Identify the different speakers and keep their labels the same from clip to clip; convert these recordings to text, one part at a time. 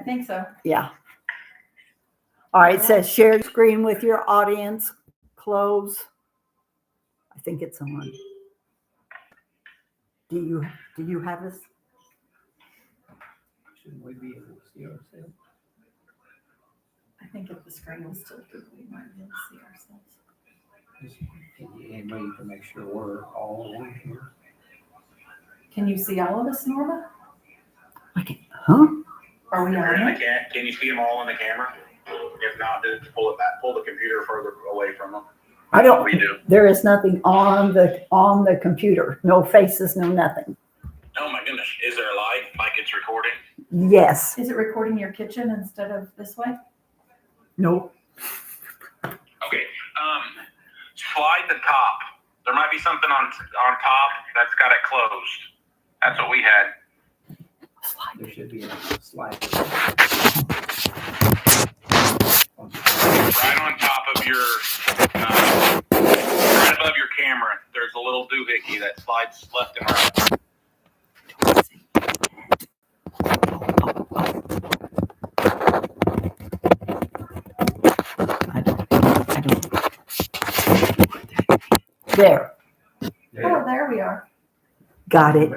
Speaker 1: I think so.
Speaker 2: Yeah. All right, it says share screen with your audience, close. I think it's on. Do you have this?
Speaker 3: Shouldn't we be able to see ourselves?
Speaker 1: I think if the screen was still good, we might be able to see ourselves.
Speaker 3: Anybody to make sure we're all on here?
Speaker 1: Can you see all of us, Norma?
Speaker 2: Huh?
Speaker 1: Are we
Speaker 4: You're in
Speaker 1: on
Speaker 4: the
Speaker 1: it?
Speaker 4: can you see them all in the camera? If not, just pull it back, pull the computer further away from them.
Speaker 2: I don't.
Speaker 4: We do.
Speaker 2: There is nothing on the computer. No faces, no nothing.
Speaker 4: Oh my goodness, is there a light, like it's recording?
Speaker 2: Yes.
Speaker 1: Is it recording your kitchen instead of this way?
Speaker 2: Nope.
Speaker 4: Okay, slide the top. There might be something on top that's got it closed. That's what we had.
Speaker 3: There should be a slide.
Speaker 4: Right on top of your, right above your camera, there's a little doohickey that slides left and right.
Speaker 2: I don't. There.
Speaker 1: Oh, there we are.
Speaker 2: Got it.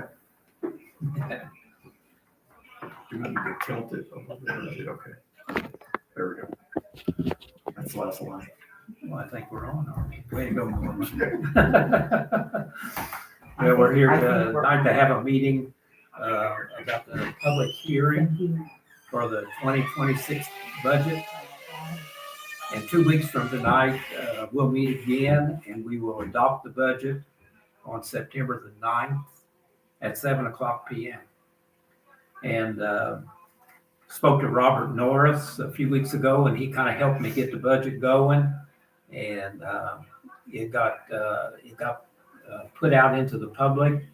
Speaker 5: Do we need to tilt it over there? Okay. There we go. That's the last line.
Speaker 3: Well, I think we're on, aren't we? Way to go, Norma. Yeah, we're here tonight to have a meeting about the public hearing for the 2026 budget. And 2 weeks from tonight, we'll meet again and we will adopt the budget on September the 9th at 7:00 p.m. And spoke to Robert Norris a few weeks ago and he kind of helped me get the budget going. And it got put out into the public.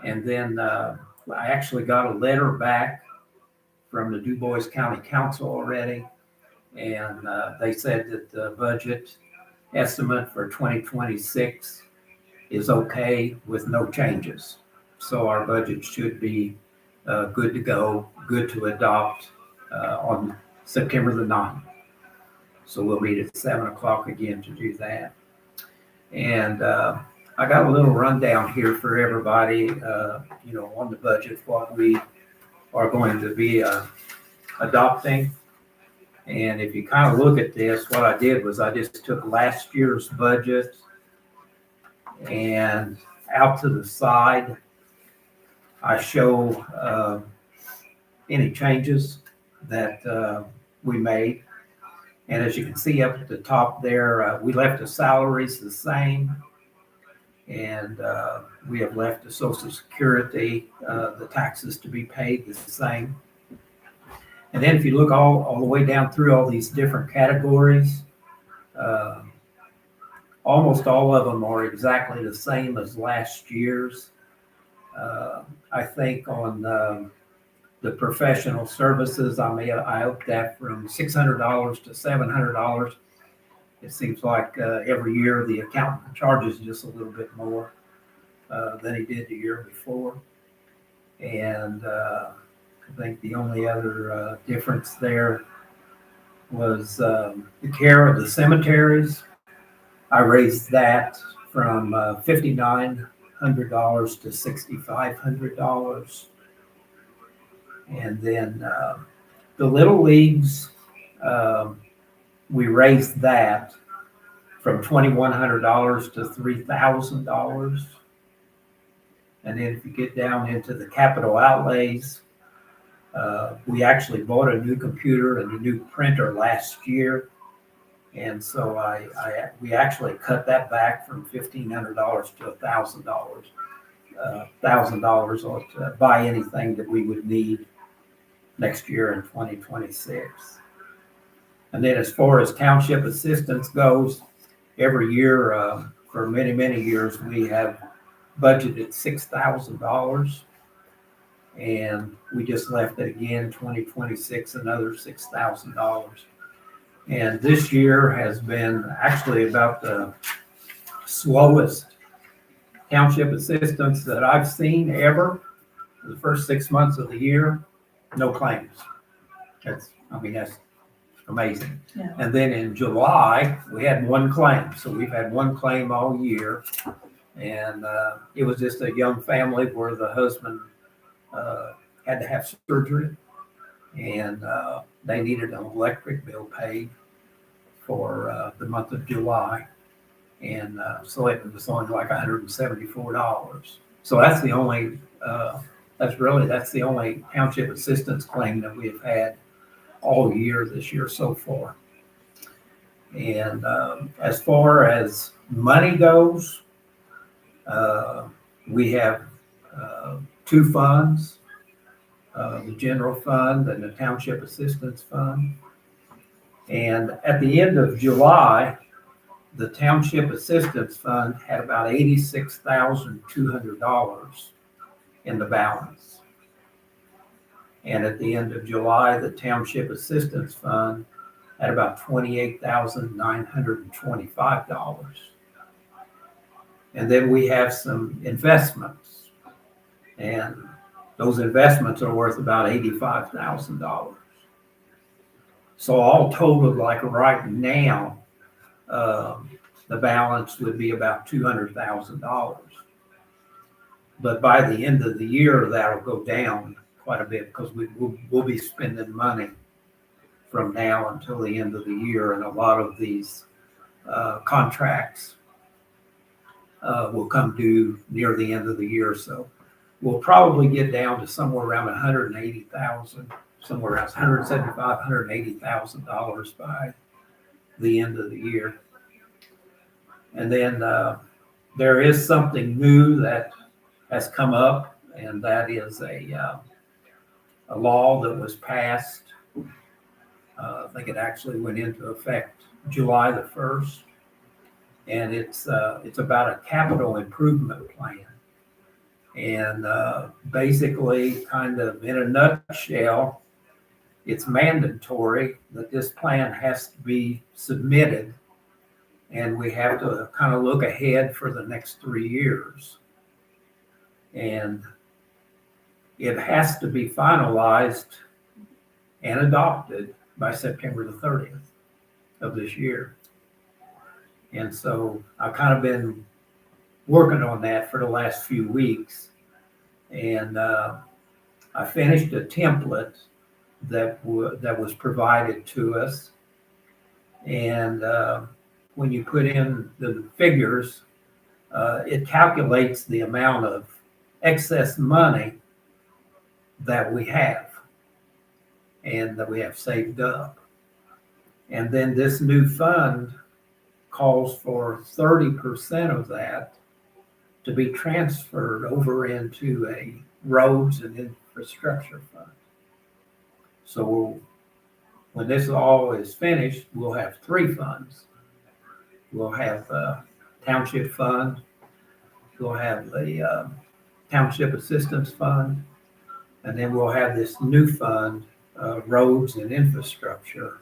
Speaker 3: And then I actually got a letter back from the Du Bois County Council already. And they said that the budget estimate for 2026 is okay with no changes. So our budget should be good to go, good to adopt on September the 9th. So we'll meet at 7:00 again to do that. And I got a little rundown here for everybody, on the budget, what we are going to be adopting. And if you kind of look at this, what I did was I just took last year's budget and out to the side, I show any changes that we made. And as you can see up at the top there, we left the salaries the same. And we have left the Social Security, the taxes to be paid the same. And then if you look all the way down through all these different categories, almost all of them are exactly the same as last year's. I think on the professional services, I upped that from $600 to $700. It seems like every year the accountant charges just a little bit more than he did the year before. And I think the only other difference there was the care of the cemeteries. I raised that from $5,900 to $6,500. And then the Little Leagues, we raised that from $2,100 to $3,000. And then if you get down into the capital outlays, we actually bought a new computer and a new printer last year. And so we actually cut that back from $1,500 to $1,000. $1,000 to buy anything that we would need next year in 2026. And then as far as township assistance goes, every year for many, many years, we have budgeted $6,000. And we just left it again, 2026, another $6,000. And this year has been actually about the slowest township assistance that I've seen ever. The first 6 months of the year, no claims. That's amazing.
Speaker 1: Yeah.
Speaker 3: And then in July, we had one claim. So we've had one claim all year. And it was just a young family where the husband had to have surgery. And they needed an electric bill paid for the month of July. And so it was only like $174. So that's the only, that's the only township assistance claim that we've had all year this year so far. And as far as money goes, we have two funds, the general fund and the township assistance fund. And at the end of July, the township assistance fund had about $86,200 in the balance. And at the end of July, the township assistance fund had about $28,925. And then we have some investments, and those investments are worth about $85,000. So all totaled, like right now, the balance would be about $200,000. But by the end of the year, that'll go down quite a bit because we'll be spending money from now until the end of the year, and a lot of these contracts will come due near the end of the year. So we'll probably get down to somewhere around $180,000, somewhere around $175,000, $180,000 by the end of the year. And then there is something new that has come up, and that is a law that was passed. I think it actually went into effect July the 1st, and it's about a capital improvement plan. And basically, kind of in a nutshell, it's mandatory that this plan has to be submitted, and we have to kind of look ahead for the next 3 years. And it has to be finalized and adopted by September the 30th of this year. And so I've kind of been working on that for the last few weeks. And I finished a template that was provided to us. And when you put in the figures, it calculates the amount of excess money that we have and that we have saved up. And then this new fund calls for 30% of that to be transferred over into a roads and infrastructure fund. So when this all is finished, we'll have three funds. We'll have the township fund, we'll have the township assistance fund, and then we'll have this new fund, roads and infrastructure,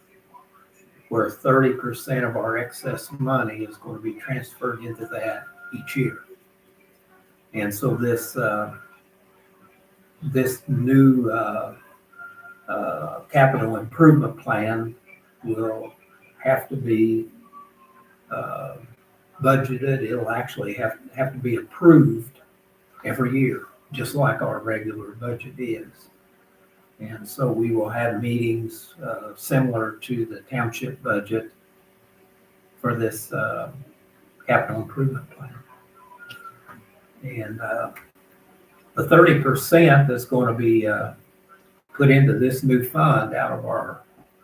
Speaker 3: where 30% of our excess money is going to be transferred into that each year. And so this new capital improvement plan will have to be budgeted. It'll actually have to be approved every year, just like our regular budget is. And so we will have meetings similar to the township budget for this capital improvement plan. And the 30% that's going to be put into this new fund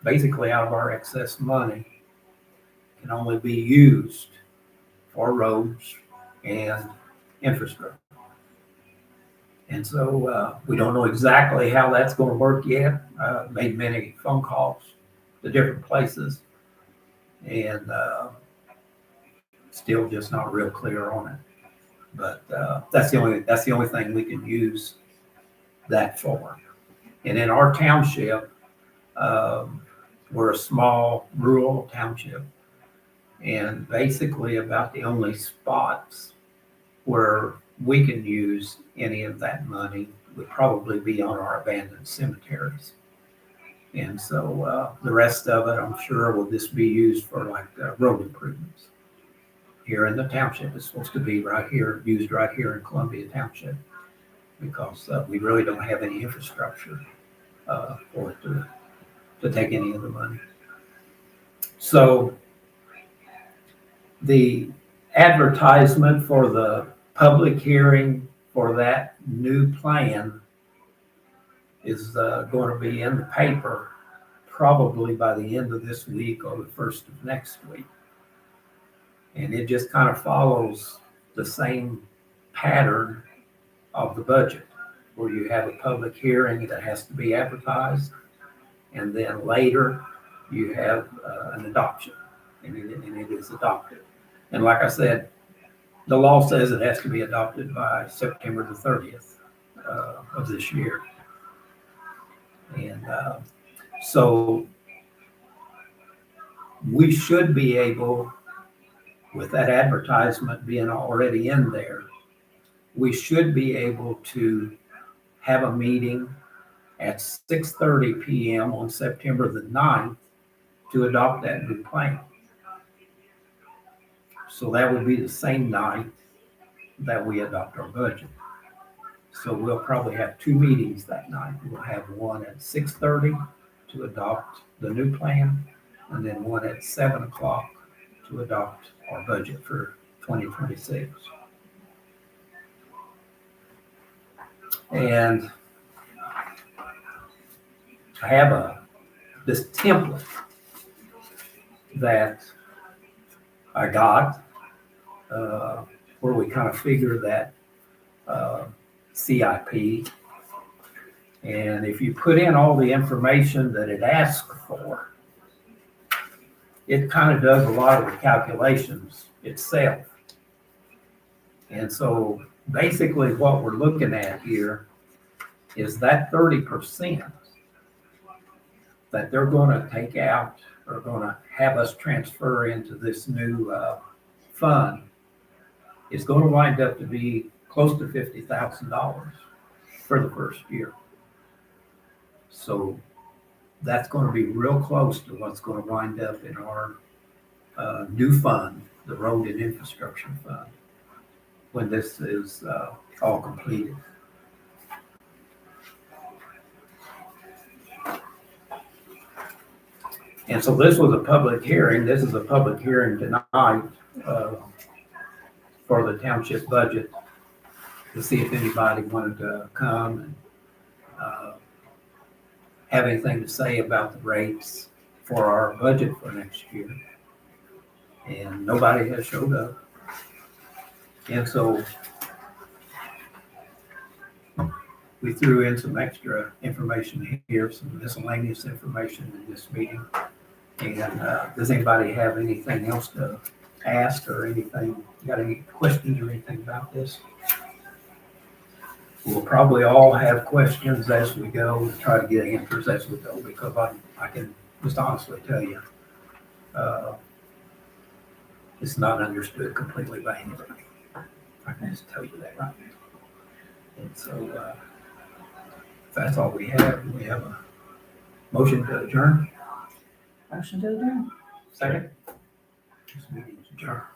Speaker 3: basically out of our excess money can only be used for roads and infrastructure. And so we don't know exactly how that's going to work yet. Made many phone calls to different places, and still just not real clear on it. But that's the only thing we can use that for. And in our township, we're a small rural township, and basically about the only spots where we can use any of that money would probably be on our abandoned cemeteries. And so, the rest of it, I'm sure, will just be used for like road improvements. Here in the township, it's supposed to be right here, used right here in Columbia Township, because we really don't have any infrastructure for it to take any of the money. So the advertisement for the public hearing for that new plan is going to be in the paper probably by the end of this week or the first of next week. And it just kind of follows the same pattern of the budget, where you have a public hearing that has to be advertised, and then later you have an adoption, and it is adopted. And like I said, the law says it has to be adopted by September the 30th of this year. And so we should be able, with that advertisement being already in there, we should be able to have a meeting at 6:30 p.m. on September the 9th to adopt that new plan. So that would be the same night that we adopt our budget. So we'll probably have two meetings that night. We'll have one at 6:30 to adopt the new plan, and then one at 7 o'clock to adopt our budget for 2026. And I have this template that I got where we kind of figure that CIP. And if you put in all the information that it asks for, it kind of does a lot of the calculations itself. And so basically what we're looking at here is that 30% that they're going to take out or going to have us transfer into this new fund is going to wind up to be close to $50,000 for the first year. So that's going to be real close to what's going to wind up in our new fund, the Road and Infrastructure Fund, when this is all completed. And so this was a public hearing. This is a public hearing tonight for the township budget to see if anybody wanted to come and have anything to say about the rates for our budget for next year. And nobody has showed up. And so we threw in some extra information here, some miscellaneous information in this meeting. And does anybody have anything else to ask or anything? Got any questions or anything about this? We'll probably all have questions as we go and try to get answers as we go, because I can just honestly tell you, it's not understood completely by anybody. I can just tell you that right now. And so if that's all we have a motion to adjourn.
Speaker 1: Motion to adjourn.
Speaker 3: Second. This meeting's adjourned.